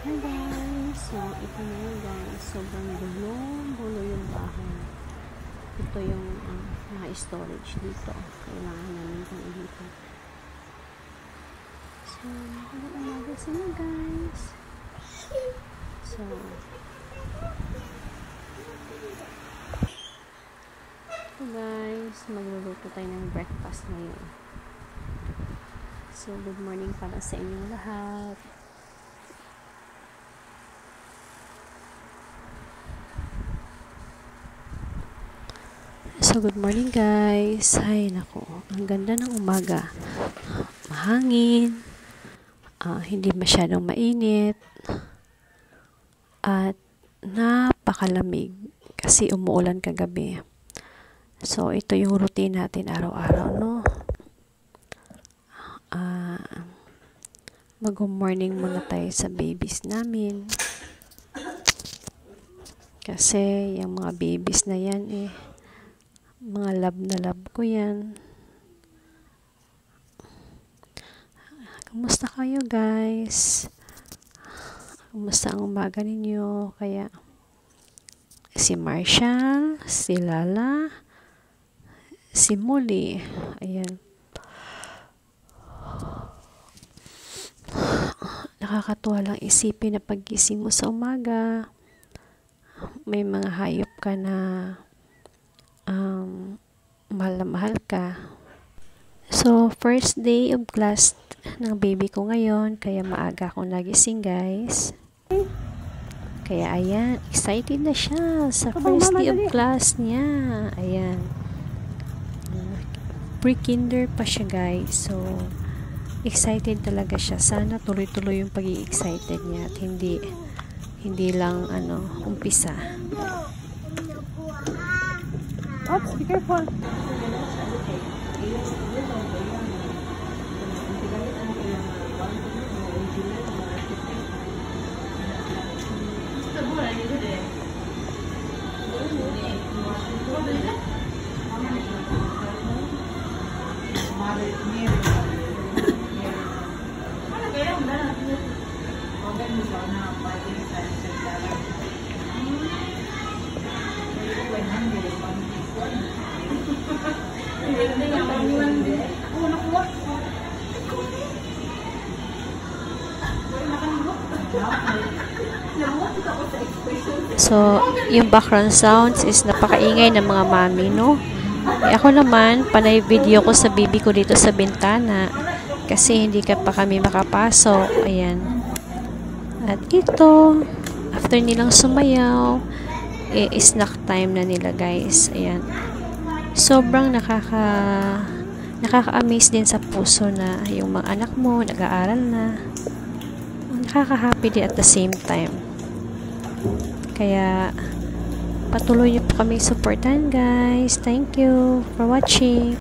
Hi guys! So, ito na yun guys. Sobrang gulo yung bahay. Ito yung mga storage dito. Kailangan namin itong ilipat. So, umaga sila guys. So, guys, magluluto tayo ng breakfast ngayon. So, good morning para sa inyong lahat. So, good morning guys. Ay, nako. Ang ganda ng umaga. Mahangin. Hindi masyadong mainit. At napakalamig. Kasi umuulan kagabi. So, ito yung routine natin araw-araw, no? Mag-morning muna tayo sa babies namin. Kasi, yung mga babies na yan, mga love na love ko yan. Kumusta kayo, guys? Kumusta ang umaga ninyo? Kaya, si Marshall, si Lala, si Molly. Ayan. Nakakatuwa lang isipin na paggising mo sa umaga, may mga hayop ka na mahal na mahal ka. So, first day of class ng baby ko ngayon, kaya maaga akong nagising guys. Kaya ayan, excited na siya sa first day of class niya. Ayan. Pre-kinder pa siya guys. So, excited talaga siya. Sana tuloy-tuloy yung pag-i-excited niya at hindi lang umpisa. Oops, be careful. So, yung background sounds is napakaingay ng mga mami, no? Ako naman, panay video ko sa baby ko dito sa bintana kasi hindi pa kami makapasok. Ayan. At ito, after nilang sumayaw, snack time na nila, guys. Ayan. Sobrang nakaka-amaze din sa puso na yung mga anak mo nag-aaral na. Nakaka-happy din at the same time. Kaya, patuloy niyo po kami supportan guys. Thank you for watching.